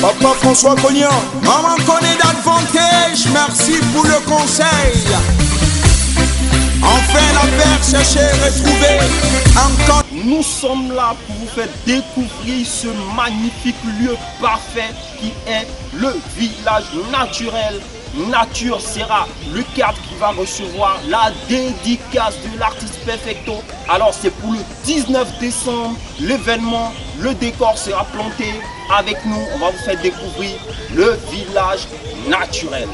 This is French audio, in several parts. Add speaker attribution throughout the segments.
Speaker 1: Papa François Cognan, maman connaît d'Advantage, merci pour le conseil. Enfin la paix cherchée, retrouvée encore.
Speaker 2: Nous sommes là pour vous faire découvrir ce magnifique lieu parfait qui est le village naturel. Nature sera le cadre qui va recevoir la dédicace de l'artiste Perfecto. Alors c'est pour le 19 décembre, l'événement, le décor sera planté. Avec nous, on va vous faire découvrir le village naturel.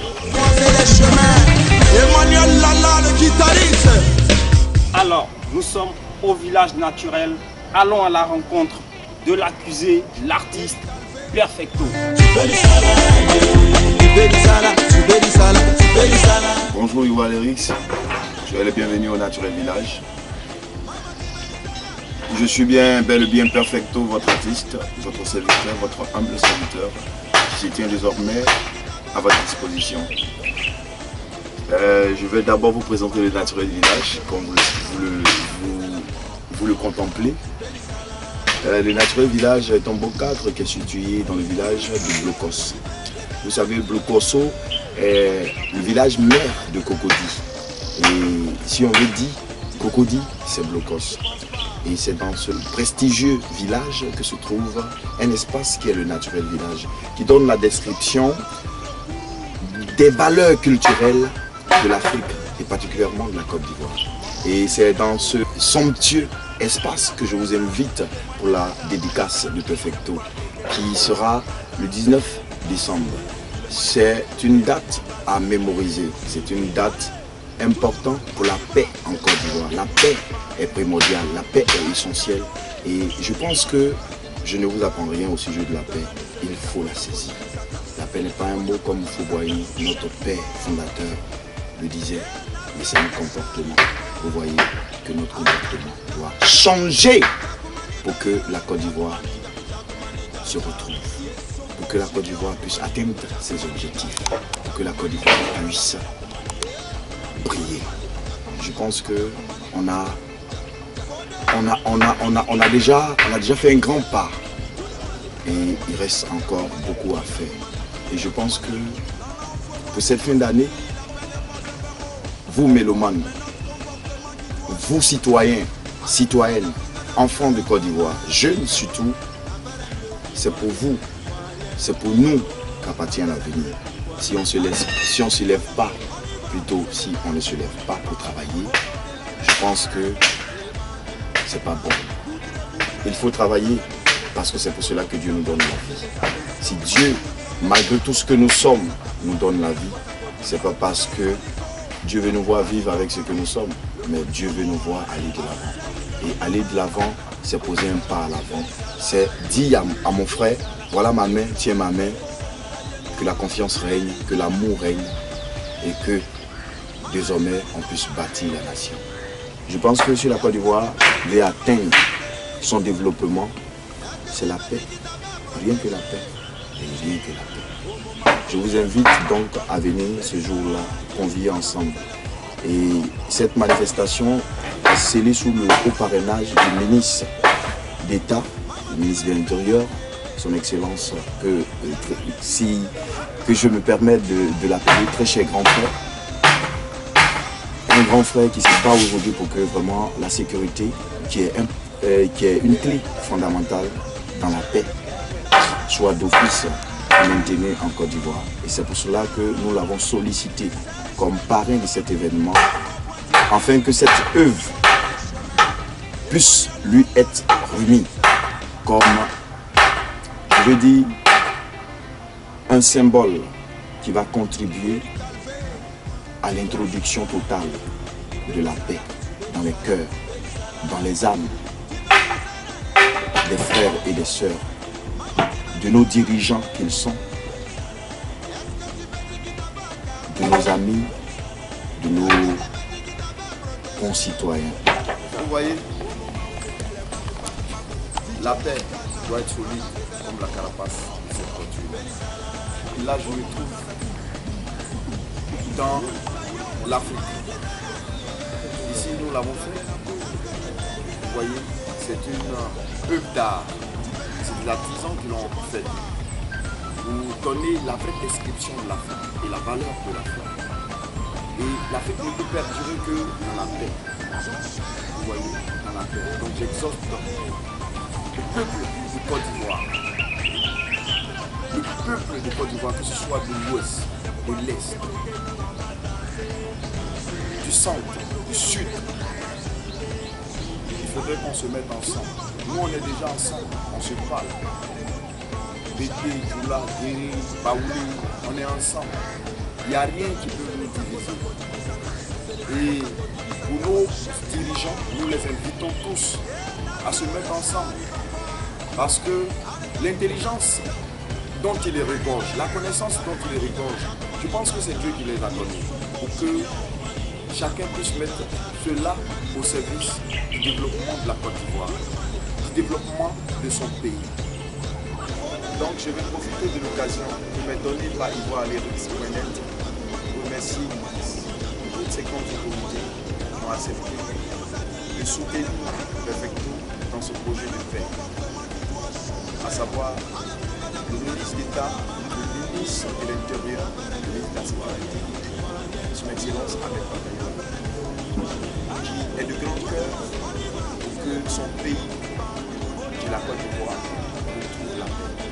Speaker 1: Emmanuel Lala, le guitariste.
Speaker 2: Alors, nous sommes au village naturel. Allons à la rencontre de l'accusé, l'artiste Perfecto.
Speaker 3: Bonjour Iwa Lyrix, soyez les bienvenus au Naturel Village. Je suis bel et bien Perfecto, votre artiste, votre serviteur, votre humble serviteur, qui se tient désormais à votre disposition. Je vais d'abord vous présenter le Naturel Village, comme vous le contemplez. Le Naturel Village est un beau cadre qui est situé dans le village de Blocos. Vous savez, Blocoso est le village mère de Cocody. Et si on veut dire Cocody, c'est Blocos. Et c'est dans ce prestigieux village que se trouve un espace qui est le Naturel Village, qui donne la description des valeurs culturelles de l'Afrique et particulièrement de la Côte d'Ivoire. Et c'est dans ce somptueux espace que je vous invite pour la dédicace de Perfecto, qui sera le 19 décembre. C'est une date à mémoriser, c'est une date importante pour la paix en Côte d'Ivoire. La paix est primordiale, la paix est essentielle et je pense que je ne vous apprends rien au sujet de la paix, il faut la saisir. La paix n'est pas un mot comme vous voyez, notre père fondateur le disait, mais c'est un comportement. Vous voyez que notre comportement doit changer pour que la Côte d'Ivoire se retrouve, pour que la Côte d'Ivoire puisse atteindre ses objectifs, pour que la Côte d'Ivoire puisse briller. Je pense que on a déjà fait un grand pas et il reste encore beaucoup à faire. Et je pense que pour cette fin d'année, vous mélomanes, vous citoyens, citoyennes, enfants de Côte d'Ivoire, jeunes surtout, c'est pour vous, c'est pour nous qu'appartient l'avenir. Si on se lève pas, plutôt si on ne se lève pas pour travailler, je pense que c'est pas bon. Il faut travailler parce que c'est pour cela que Dieu nous donne la vie. Si Dieu, malgré tout ce que nous sommes, nous donne la vie, c'est pas parce que Dieu veut nous voir vivre avec ce que nous sommes, mais Dieu veut nous voir aller de l'avant. Et aller de l'avant, c'est poser un pas à l'avant. C'est dire à mon frère, voilà ma main, tiens ma main, que la confiance règne, que l'amour règne et que désormais on puisse bâtir la nation. Je pense que sur la Côte d'Ivoire, les atteindre son développement, c'est la paix. Rien que la paix. Et rien que la paix. Je vous invite donc à venir ce jour-là, convier ensemble. Et cette manifestation est scellée sous le haut parrainage du ministre d'État, le ministre de l'Intérieur, son Excellence, que je me permets de l'appeler très cher grand frère. Un grand frère qui se bat aujourd'hui pour que vraiment la sécurité, qui est une clé fondamentale dans la paix, soit d'office maintenue en Côte d'Ivoire. Et c'est pour cela que nous l'avons sollicité comme parrain de cet événement, afin que cette œuvre puisse lui être remise comme, je dis, un symbole qui va contribuer à l'introduction totale de la paix dans les cœurs, dans les âmes des frères et des sœurs, de nos dirigeants qu'ils sont, de nos amis, de nos concitoyens.
Speaker 4: Vous voyez, la paix doit être solide comme la carapace de cette voiture. Et là, je me trouve dans l'Afrique. Ici, nous l'avons fait. Vous voyez, c'est une œuvre d'art. C'est des artisans qui l'ont fait. Vous donnez la vraie description de l'Afrique et la valeur de l'Afrique. Et l'Afrique ne peut perdurer que dans la paix. Vous voyez, dans la paix. Donc j'exhorte le peuple de Côte d'Ivoire. Le peuple de Côte d'Ivoire, que ce soit de l'ouest, de l'est, du centre, du sud, il faudrait qu'on se mette ensemble. Nous, on est déjà ensemble, on se parle. Bété, Doula, Guéry, Baouli, on est ensemble. Il n'y a rien qui peut nous diviser. Et pour nos dirigeants, nous les invitons tous à se mettre ensemble. Parce que l'intelligence dont ils les regorgent, la connaissance dont ils les regorgent, je pense que c'est Dieu qui les a donnés. Pour que chacun puisse mettre cela au service du développement de la Côte d'Ivoire, du développement de son pays. Donc je vais profiter de l'occasion qui m'est donnée par Ivoire Lyrics.net pour remercier toutes ces contributions qui ont accepté de soutenir Perfecto dans ce projet de paix. À savoir le ministre d'État, le ministre de l'Intérieur, le ministre de la Sécurité, son Excellence Ahmed Badayoun, qui est de grand cœur pour que son pays, qui est la Côte d'Ivoire, retrouve la paix.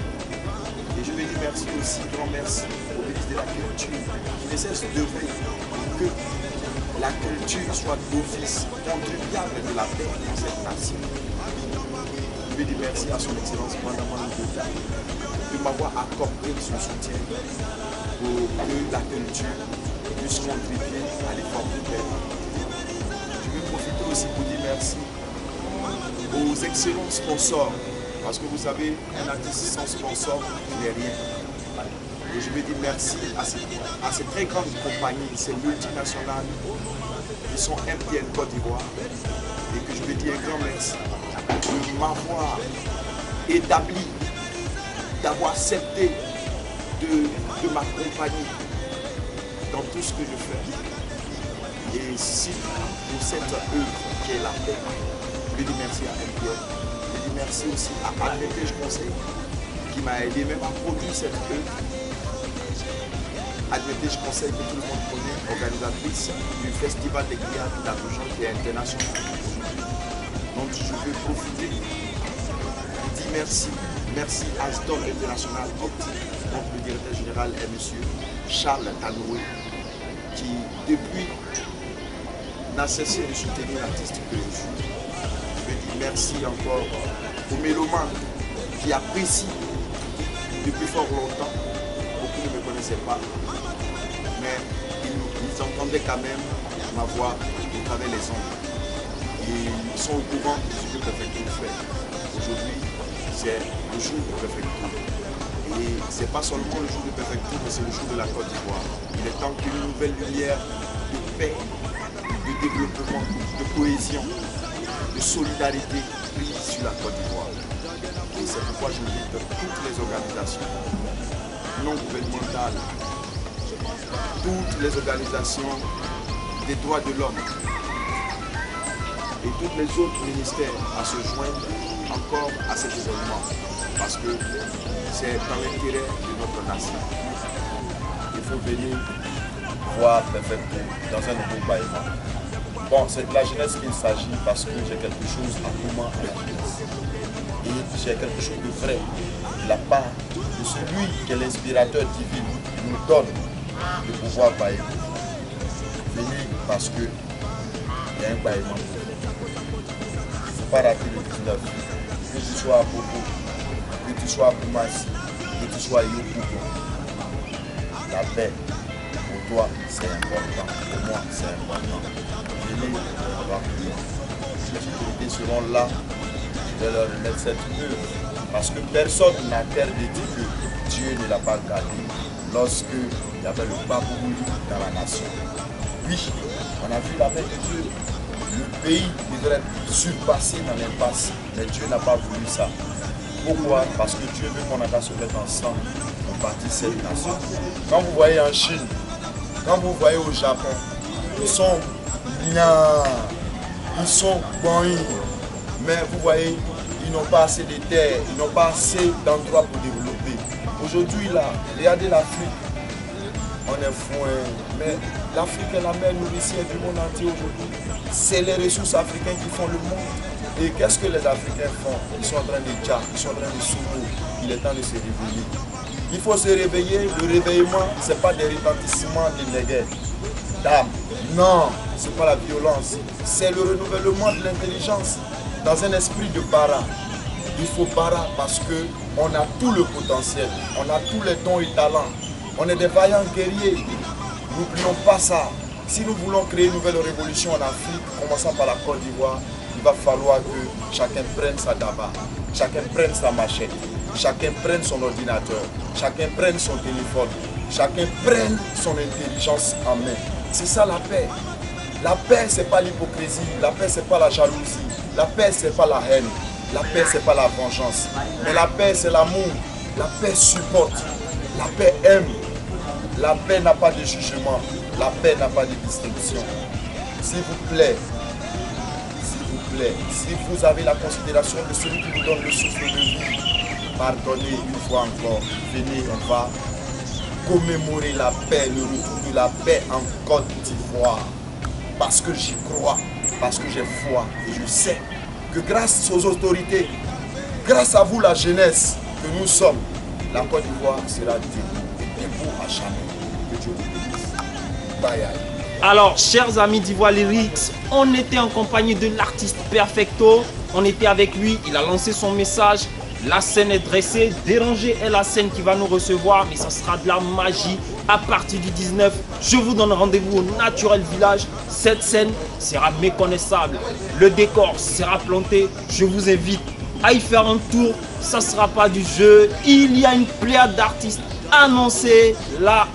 Speaker 4: Et je vais dire merci aussi, grand merci au ministre de la Culture, qui ne cesse d'œuvrer pour que la culture soit d'office contribuable de la paix dans cette nation. Je vais dire merci à son Excellence Madame Bota de m'avoir accordé son soutien pour que la culture puisse contribuer à l'effort de paix. Je vais profiter aussi pour dire merci aux excellents sponsors, parce que vous savez, un artiste sans sponsor n'est rien. Et je vais dire merci à ces très grandes compagnies, ces multinationales qui sont MTN Côte d'Ivoire, et que je vais dire un grand merci de m'avoir établi, d'avoir accepté de m'accompagner dans tout ce que je fais. Et si pour cette œuvre qui est la paix, je vais dire merci à MTN. Je dis merci aussi à Advantage Conseil qui m'a aidé même à produire cette œuvre. Advantage Conseil que tout le monde connaît, organisatrice du Festival des Grillades d'Abidjan qui est international. Donc je veux profiter et dire merci. Merci à Astor International Optique, donc le directeur général est M. Charles Tanoué, qui depuis n'a cessé de soutenir l'artiste que je suis. Je veux dire merci encore aux mélomanes qui apprécient depuis fort longtemps. Beaucoup ne me connaissaient pas, mais ils entendaient quand même ma voix à travers les ondes. Et ils sont au courant de ce que Perfecto fait. Aujourd'hui, c'est le jour de Perfecto. Et ce n'est pas seulement le jour de Perfecto, mais c'est le jour de la Côte d'Ivoire. Il est temps qu'une nouvelle lumière de paix, de développement, de cohésion, de solidarité brille sur la Côte d'Ivoire. Et c'est pourquoi j'invite toutes les organisations non gouvernementales, toutes les organisations des droits de l'homme et tous les autres ministères à se joindre encore à cet événement, parce que c'est dans l'intérêt de notre nation. Il faut venir voir Perfecto dans un nouveau bâillement. Bon, c'est de la jeunesse qu'il s'agit parce que j'ai quelque chose à commun à la jeunesse. Et j'ai quelque chose de vrai de la part de celui qui est l'inspirateur divin qui nous donne de pouvoir bailler. Venez parce qu'il y a un bâillement. Il ne faut pas rater le 19. Que tu sois à Bobo, que tu sois à Koumassi, que tu sois à Yopouko. La paix, pour toi, c'est important. Pour moi, c'est important. Venez, on va prier. Les autorités seront là. Je vais leur remettre cette œuvre. Parce que personne n'a terre de dire que Dieu ne l'a pas gardé lorsque il y avait le Baboubouli dans la nation. Oui, on a vu la main de Dieu. Le pays devrait être surpassé dans l'impasse. Mais Dieu n'a pas voulu ça. Pourquoi? Parce que Dieu veut qu'on a se mettre ensemble pour bâtir cette nation. Quand vous voyez en Chine, quand vous voyez au Japon, ils sont bien, ils sont bons.
Speaker 3: Mais vous voyez, ils n'ont pas assez de terres, ils n'ont pas assez d'endroits pour développer. Aujourd'hui, là, regardez l'Afrique. On est foin, mais l'Afrique est la mère nourricière du monde entier aujourd'hui. C'est les ressources africaines qui font le monde. Et qu'est-ce que les Africains font? Ils sont en train de tchar, ils sont en train de s'ouvrir. Il est temps de se réveiller. Il faut se réveiller. Le réveillement, ce n'est pas des retentissements de néguets, d'âme. Non, ce n'est pas la violence. C'est le renouvellement de l'intelligence dans un esprit de bara. Il faut bara parce qu'on a tout le potentiel, on a tous les dons et talents. On est des vaillants guerriers. N'oublions pas ça. Si nous voulons créer une nouvelle révolution en Afrique, commençant par la Côte d'Ivoire, il va falloir que chacun prenne sa daba, chacun prenne sa machette, chacun prenne son ordinateur, chacun prenne son téléphone, chacun prenne son intelligence en main. C'est ça la paix. La paix, ce n'est pas l'hypocrisie, la paix, ce n'est pas la jalousie, la paix, ce n'est pas la haine, la paix, ce n'est pas la vengeance. Mais la paix, c'est l'amour. La paix supporte, la paix aime. La paix n'a pas de jugement, la paix n'a pas de distinction. S'il vous plaît, si vous avez la considération de celui qui vous donne le souffle de vie, pardonnez une fois encore. Venez, on va commémorer la paix, le retour de la paix en Côte d'Ivoire. Parce que j'y crois, parce que j'ai foi et je sais que grâce aux autorités, grâce à vous la jeunesse que nous sommes, la Côte d'Ivoire sera debout à jamais. Que Dieu vous bénisse. Bye.
Speaker 2: Alors, chers amis d'Ivoire Lyrics, on était en compagnie de l'artiste Perfecto. On était avec lui, il a lancé son message. La scène est dressée, Déranger est la scène qui va nous recevoir, mais ça sera de la magie à partir du 19. Je vous donne rendez-vous au Naturel Village. Cette scène sera méconnaissable. Le décor sera planté. Je vous invite à y faire un tour. Ça ne sera pas du jeu. Il y a une pléiade d'artistes annoncés là.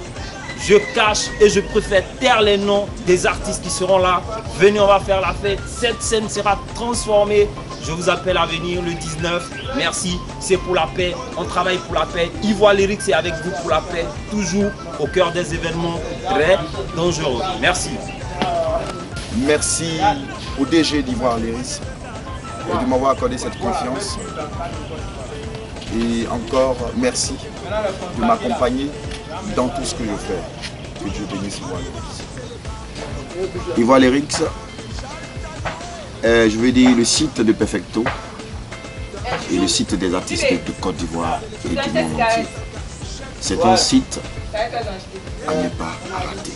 Speaker 2: Je cache et je préfère taire les noms des artistes qui seront là. Venez, on va faire la fête. Cette scène sera transformée. Je vous appelle à venir le 19. Merci, c'est pour la paix. On travaille pour la paix. Ivoire Lyrics est avec vous pour la paix. Toujours au cœur des événements très dangereux. Merci.
Speaker 3: Merci au DG d'Ivoire Lyrics de m'avoir accordé cette confiance. Et encore merci de m'accompagner dans tout ce que je fais. Que Dieu bénisse Ivoire Lyrics. Ivoire Lyrics, je veux dire le site de Perfecto et le site des artistes de Côte d'Ivoire et du monde entier. C'est un site à ne pas rater.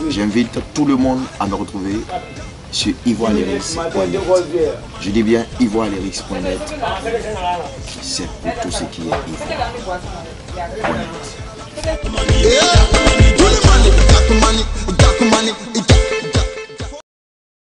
Speaker 3: J'invite tout le monde à me retrouver sur ivoirelyrics.net. Je dis bien ivoirelyrics.net. C'est pour tout ce qui est Ivoire.